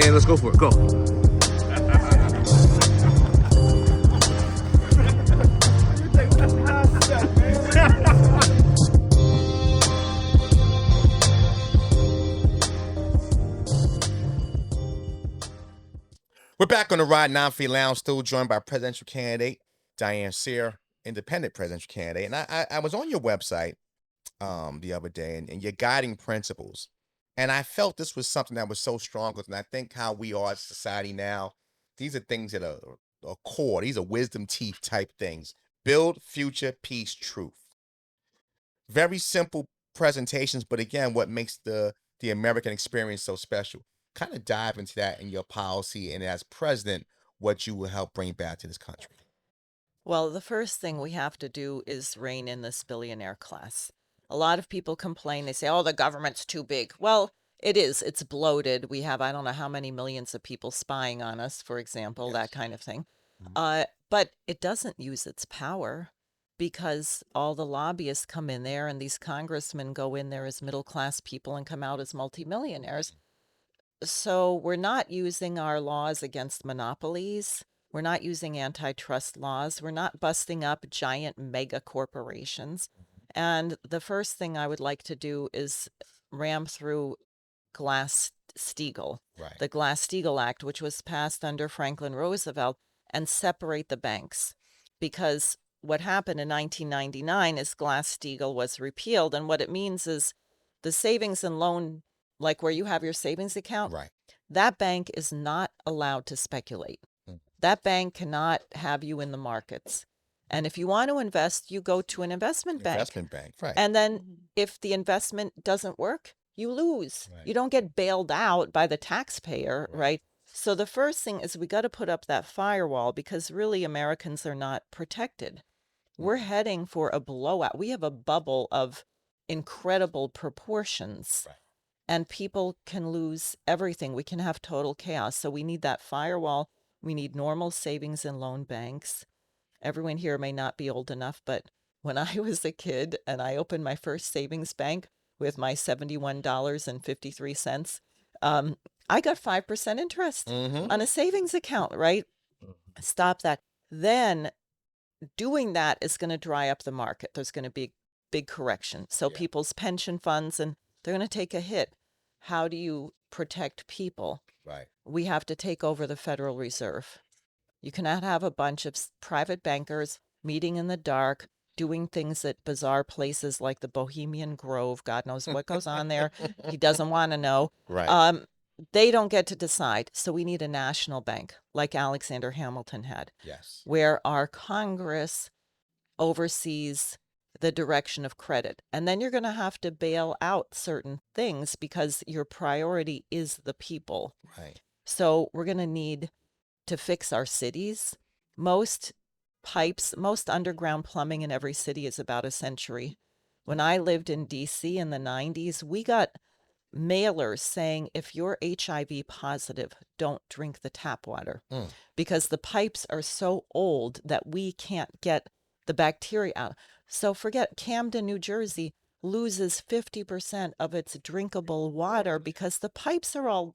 and let's go for it. Go. We're back on the Ride 9 Lounge, still joined by presidential candidate Diane Sare, independent presidential candidate. And I was on your website the other day and your guiding principles. And I felt this was something that was so strong. And I think how we are as a society now, these are things that are core. These are wisdom teeth type things. Build future peace truth. Very simple presentations, but again, what makes the American experience so special? Kind of dive into that in your policy and as president, what you will help bring back to this country. Well, the first thing we have to do is rein in this billionaire class. A lot of people complain. They say, oh, the government's too big. Well, it is. It's bloated. We have, I don't know how many millions of people spying on us, for example, Yes. that kind of thing. Mhm. But it doesn't use its power because all the lobbyists come in there and these congressmen go in there as middle class people and come out as multimillionaires. So we're not using our laws against monopolies. We're not using antitrust laws. We're not busting up giant mega corporations. And the first thing I would like to do is ram through Glass-Steagall, Right. the Glass-Steagall Act, which was passed under Franklin Roosevelt, and separate the banks. Because what happened in 1999 is Glass-Steagall was repealed. And what it means is the savings and loan, like where you have your savings account, Right. that bank is not allowed to speculate. Mm. That bank cannot have you in the markets. And if you want to invest, you go to an investment bank. Investment bank, right. And then if the investment doesn't work, you lose. Right. You don't get bailed out by the taxpayer, Right. right? So the first thing is we got to put up that firewall because really Americans are not protected. We're heading for a blowout. We have a bubble of incredible proportions. Right. And people can lose everything. We can have total chaos. So we need that firewall. We need normal savings and loan banks. Everyone here may not be old enough, but when I was a kid and I opened my first savings bank with my $71.53, I got 5% interest on a savings account, right? Stop that. Then doing that is going to dry up the market. There's going to be big correction. So Yeah. people's pension funds, and they're going to take a hit. How do you protect people? Right. We have to take over the Federal Reserve. You cannot have a bunch of private bankers meeting in the dark, doing things at bizarre places like the Bohemian Grove. God knows what goes on there. He doesn't want to know. Right. They don't get to decide. So we need a national bank like Alexander Hamilton had. Yes. Where our Congress oversees the direction of credit. And then you're going to have to bail out certain things because your priority is the people. Right. So we're going to need to fix our cities. Most underground plumbing in every city is about a century. When I lived in DC in the 90s, we got mailers saying if you're HIV positive, don't drink the tap water because the pipes are so old that we can't get the bacteria out. So forget Camden, New Jersey loses 50% of its drinkable water because the pipes are all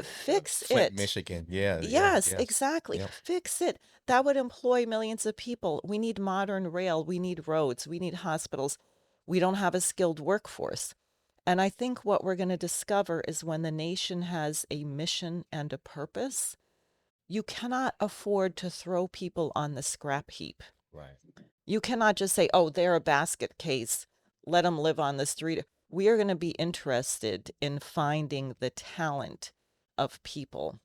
fix Flint, it. Michigan. Yeah. Yes, Yes. exactly. Yep. Fix it. That would employ millions of people. We need modern rail. We need roads. We need hospitals. We don't have a skilled workforce. And I think what we're going to discover is when the nation has a mission and a purpose, you cannot afford to throw people on the scrap heap. Right. You cannot just say, oh, they're a basket case. Let them live on the street. We are going to be interested in finding the talent of people.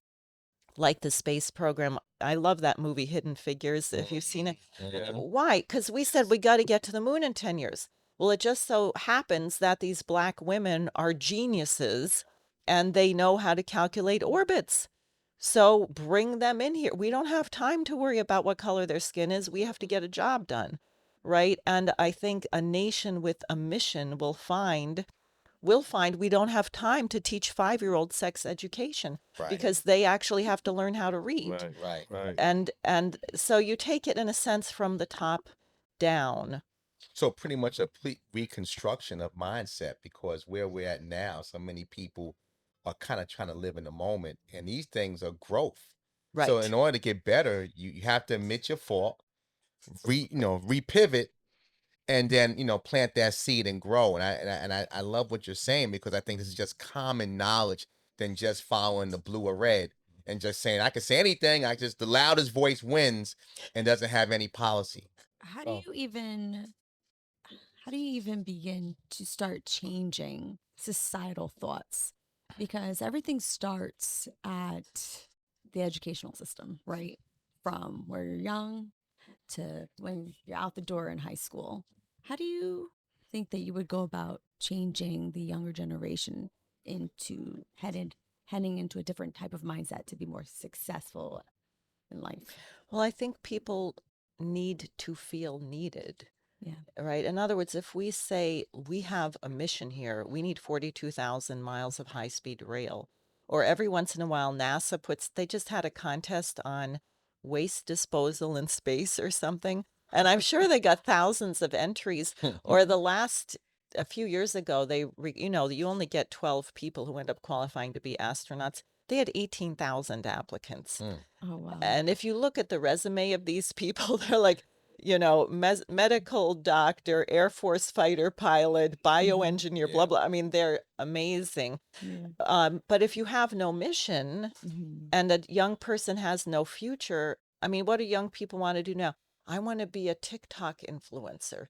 Like the space program. I love that movie, Hidden Figures, if you've seen it. Yeah. Why? Because we said we got to get to the moon in 10 years. Well, it just so happens that these Black women are geniuses and they know how to calculate orbits. So bring them in here. We don't have time to worry about what color their skin is. We have to get a job done, right? And I think a nation with a mission will find we don't have time to teach 5-year-old sex education because they actually have to learn how to read. Right. And so you take it in a sense from the top down. So pretty much a complete reconstruction of mindset because where we're at now, so many people are kind of trying to live in the moment, and these things are growth. So Right. in order to get better, you have to admit your fault, repivot, and then plant that seed and grow. And I love what you're saying, because I think this is just common knowledge than just following the blue or red and just saying I can say anything. I just, the loudest voice wins and doesn't have any policy. How do Oh. you even how do you even begin to start changing societal thoughts? Because everything starts at the educational system, right? From where you're young to when you're out the door in high school. How do you think that you would go about changing the younger generation into heading into a different type of mindset to be more successful in life? Well, I think people need to feel needed. Yeah. Right. In other words, if we say we have a mission here, we need 42,000 miles of high speed rail, or every once in a while, NASA they just had a contest on waste disposal in space or something. And I'm sure they got thousands of entries. Or a few years ago, you only get 12 people who end up qualifying to be astronauts. They had 18,000 applicants. Oh, wow. And if you look at the resume of these people, they're like, medical doctor, Air Force fighter pilot, bioengineer, blah, Yeah. blah. I mean, they're amazing. Yeah. But if you have no mission and a young person has no future, I mean, what do young people want to do now? I want to be a TikTok influencer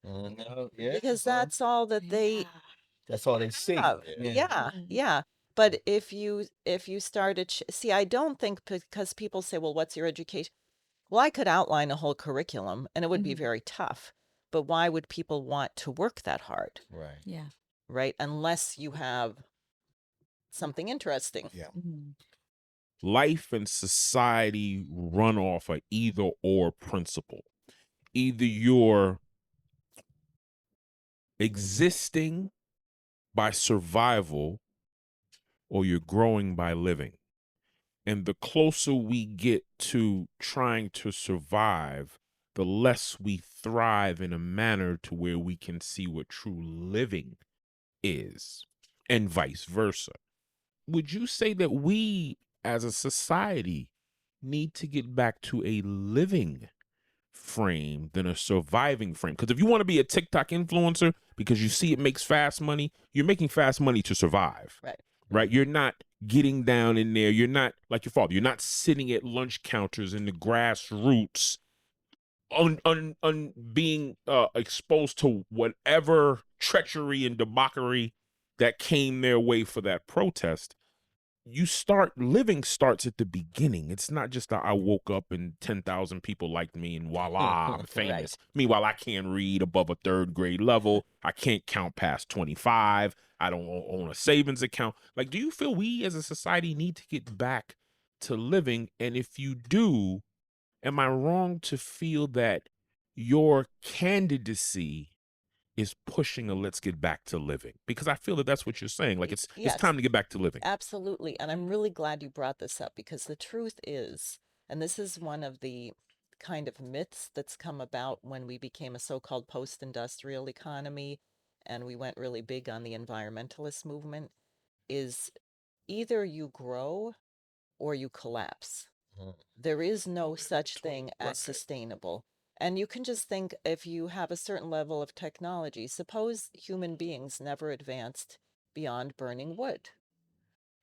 Yeah. because that's all that they That's all they see. have. Yeah, yeah. But if you started, see, I don't think, because people say, well, what's your education? Well, I could outline a whole curriculum and it would be very tough. But why would people want to work that hard? Right. Yeah. Right? Unless you have something interesting. Yeah. Life and society run off a either or principle. Either you're existing by survival or you're growing by living. And the closer we get to trying to survive, the less we thrive in a manner to where we can see what true living is, and vice versa. Would you say that we as a society need to get back to a living frame than a surviving frame? Because if you want to be a TikTok influencer because you see it makes fast money, you're making fast money to survive. Right? You're not getting down in there. You're not like your father. You're not sitting at lunch counters in the grassroots being exposed to whatever treachery and debauchery that came their way for that protest. Living starts at the beginning. It's not just that I woke up and 10,000 people liked me and voila, I'm famous. Right. Meanwhile, I can't read above a third grade level. I can't count past 25. I don't own a savings account. Like, do you feel we as a society need to get back to living? And if you do, am I wrong to feel that your candidacy is pushing a let's get back to living? Because I feel that that's what you're saying. Like it's Yes. time to get back to living. Absolutely. And I'm really glad you brought this up, because the truth is, and this is one of the kind of myths that's come about when we became a so-called post-industrial economy and we went really big on the environmentalist movement, is either you grow or you collapse. There is no such thing as sustainable. And you can just think, if you have a certain level of technology, suppose human beings never advanced beyond burning wood.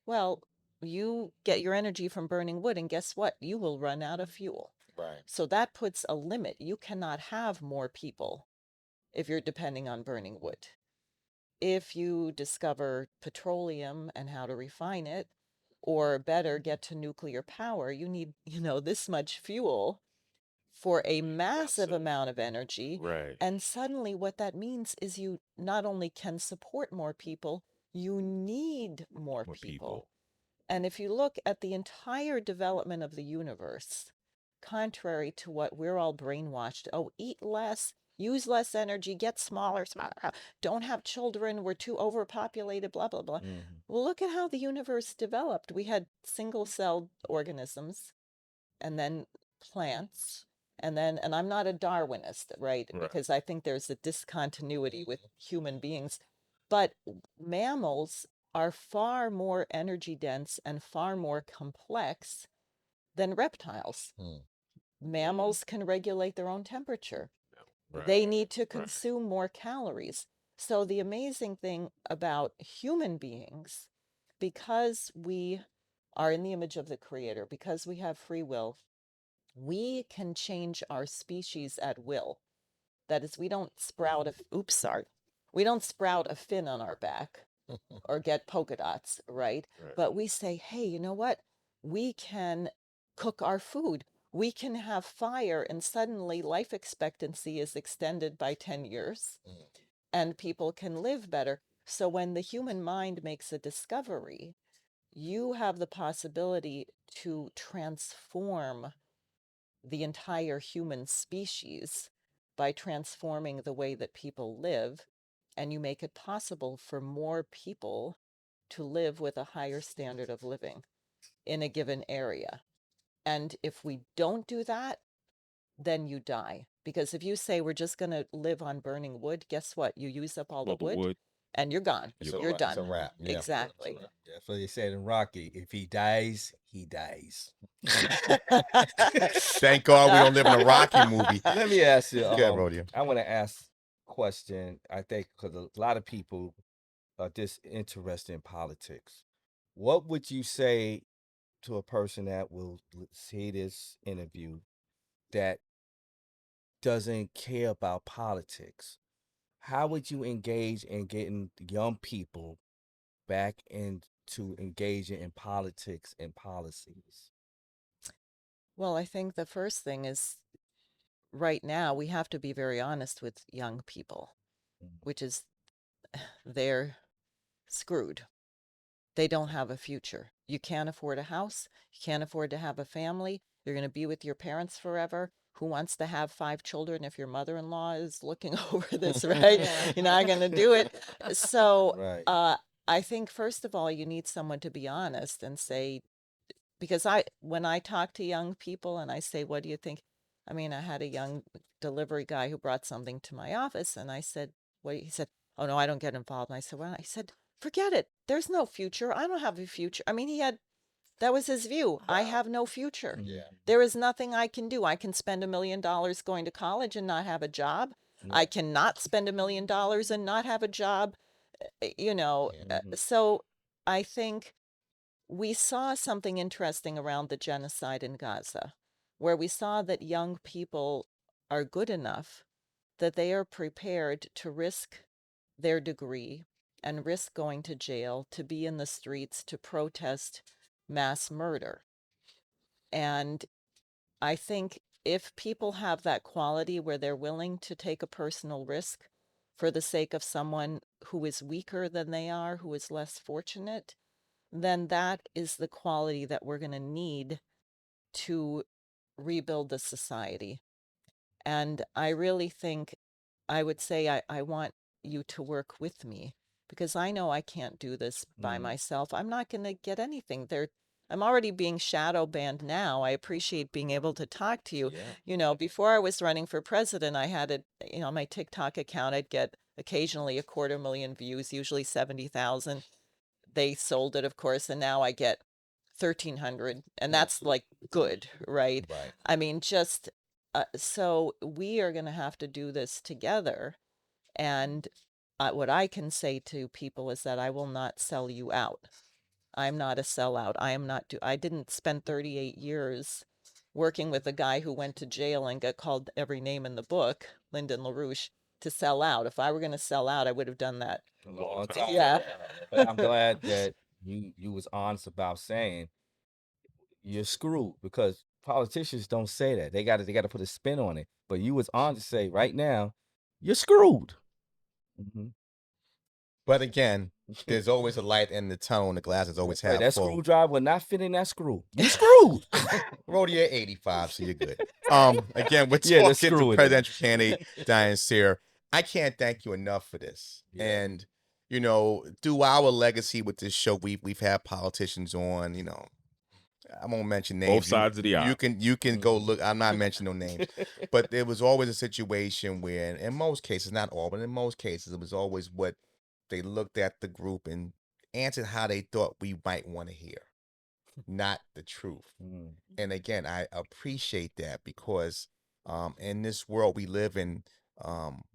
Well, you get your energy from burning wood, and guess what? You will run out of fuel. Right. So that puts a limit. You cannot have more people if you're depending on burning wood. If you discover petroleum and how to refine it, or better, get to nuclear power, you need, this much fuel for a massive amount of energy. Right. And suddenly what that means is you not only can support more people, you need more people. And if you look at the entire development of the universe, contrary to what we're all brainwashed, oh, eat less, use less energy, get smaller, don't have children, we're too overpopulated, blah, blah, blah. Well, look at how the universe developed. We had single-celled organisms, and then plants, and I'm not a Darwinist, right? Because I think there's a discontinuity with human beings. But mammals are far more energy dense and far more complex than reptiles. Mammals can regulate their own temperature. Right. They need to consume more calories. So the amazing thing about human beings, because we are in the image of the Creator, because we have free will, we can change our species at will. That is, we don't sprout we don't sprout a fin on our back or get polka dots, right? Right. But we say, hey, you know what? We can cook our food. We can have fire, and suddenly life expectancy is extended by 10 years and people can live better. So when the human mind makes a discovery, you have the possibility to transform the entire human species by transforming the way that people live, and you make it possible for more people to live with a higher standard of living in a given area. And if we don't do that, then you die. Because if you say we're just going to live on burning wood, guess what? You use up all the wood and you're gone. You're done. It's a wrap. Yeah. Exactly. That's what they said in Rocky. If he dies, he dies. Thank God we don't live in a Rocky movie. Let me ask you. Go ahead, Rodeo. I want to ask a question. I think because a lot of people are disinterested in politics. What would you say to a person that will see this interview that doesn't care about politics? How would you engage in getting young people back into engaging in politics and policies? Well, I think the first thing is right now we have to be very honest with young people, which is they're screwed. They don't have a future. You can't afford a house. You can't afford to have a family. You're going to be with your parents forever. Who wants to have 5 children if your mother-in-law is looking over this, right? You're not going to do it. So Right. I think, first of all, you need someone to be honest and say, because when I talk to young people and I say, what do you think? I mean, I had a young delivery guy who brought something to my office and I said, what? He said, oh no, I don't get involved. And I said, well, I said, forget it. There's no future. I don't have a future. I mean, that was his view. I have no future. Yeah. There is nothing I can do. I can spend $1 million going to college and not have a job. I cannot spend $1 million and not have a job. So I think we saw something interesting around the genocide in Gaza, where we saw that young people are good enough that they are prepared to risk their degree and risk going to jail, to be in the streets, to protest mass murder. And I think if people have that quality where they're willing to take a personal risk for the sake of someone who is weaker than they are, who is less fortunate, then that is the quality that we're going to need to rebuild the society. And I really think I would say I want you to work with me, because I know I can't do this by myself. I'm not going to get anything there. I'm already being shadow banned now. I appreciate being able to talk to you. Before I was running for president, I had my TikTok account, I'd get occasionally 250,000 views, usually 70,000. They sold it, of course, and now I get 1,300, and that's like good, right? Right. I mean, just so we are going to have to do this together. And what I can say to people is that I will not sell you out. I'm not a sellout. I didn't spend 38 years working with a guy who went to jail and got called every name in the book, Lyndon LaRouche, to sell out. If I were going to sell out, I would have done that. A long time. Yeah. But I'm glad that you was honest about saying you're screwed, because politicians don't say that. They got to put a spin on it. But you was on to say right now, you're screwed. But again, there's always a light in the tunnel, and the glass is always half That full. screwdriver will not fit in that screw. You're screwed. Rodeo 85, so you're good. Again, we're Yeah, let's talking screw to it in. presidential candidate Diane Sare. I can't thank you enough for this. Yeah. And through our legacy with this show, we've had politicians on. I won't mention names. Both sides of the aisle. You can go look. I'm not mentioning no names, but there was always a situation where, in most cases, not all, but in most cases, it was always what they looked at the group and answered how they thought we might want to hear, not the truth. Mm. And again, I appreciate that because in this world we live in,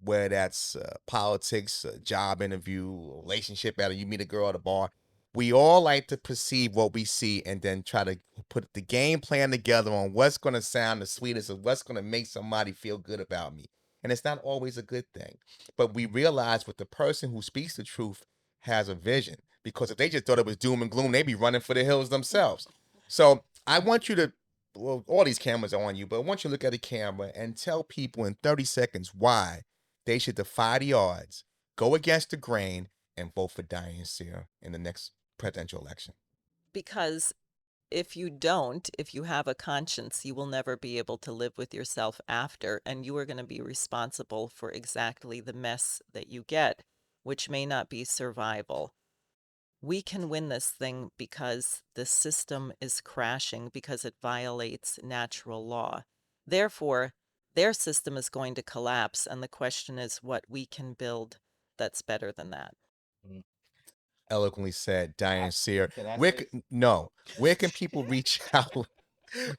whether that's politics, a job interview, a relationship, battle, you meet a girl at a bar, we all like to perceive what we see and then try to put the game plan together on what's going to sound the sweetest or what's going to make somebody feel good about me. And it's not always a good thing. But we realize with the person who speaks the truth has a vision, because if they just thought it was doom and gloom, they'd be running for the hills themselves. So I want you to, well, all these cameras are on you, but I want you to look at the camera and tell people in 30 seconds why they should defy the odds, go against the grain, and vote for Diane Sare in the next presidential election. Because if you don't, if you have a conscience, you will never be able to live with yourself after, and you are going to be responsible for exactly the mess that you get, which may not be survival. We can win this thing because the system is crashing, because it violates natural law. Therefore, their system is going to collapse, and the question is what we can build that's better than that. Eloquently said, Diane Sare. Can I Where say no, where can people reach out?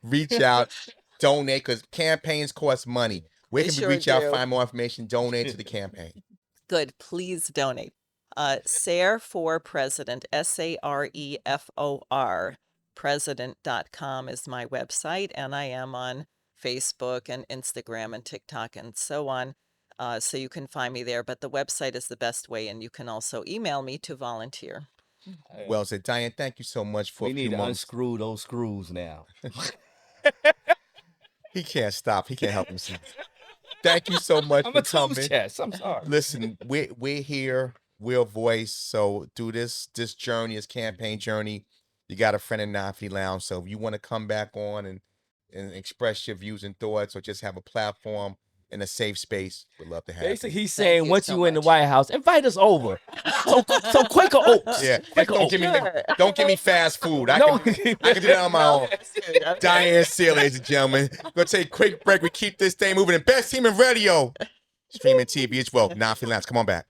Reach out, donate, because campaigns cost money. Where They can we sure reach out, do. find more information, donate to the campaign? Good. Please donate. Sare for President, SAREFOR, president.com is my website, and I am on Facebook and Instagram and TikTok and so on. So you can find me there, but the website is the best way, and you can also email me to volunteer. Well said, Diane. Thank you so much for we a need few to moments. unscrew those screws now. He can't stop. He can't help himself. Thank you so much I'm for a tooth coming. chest. I'm sorry. Listen, we're here. We're a voice. So through this journey, this campaign journey, you got a friend in Nafi Lounge. So if you want to come back on and express your views and thoughts, or just have a platform in a safe space, we'd love to have Basically, you. he's saying you once so you in the much. White House, invite us over. Some Quaker Oats. Yeah, Quaker don't Oats. give me don't give me fast food. I No. can do that on my own. Diane Sare, ladies and gentlemen. Gonna take a quick break. We keep this thing moving. The best team in radio, streaming TV as well. Nafi Lounge, come on back.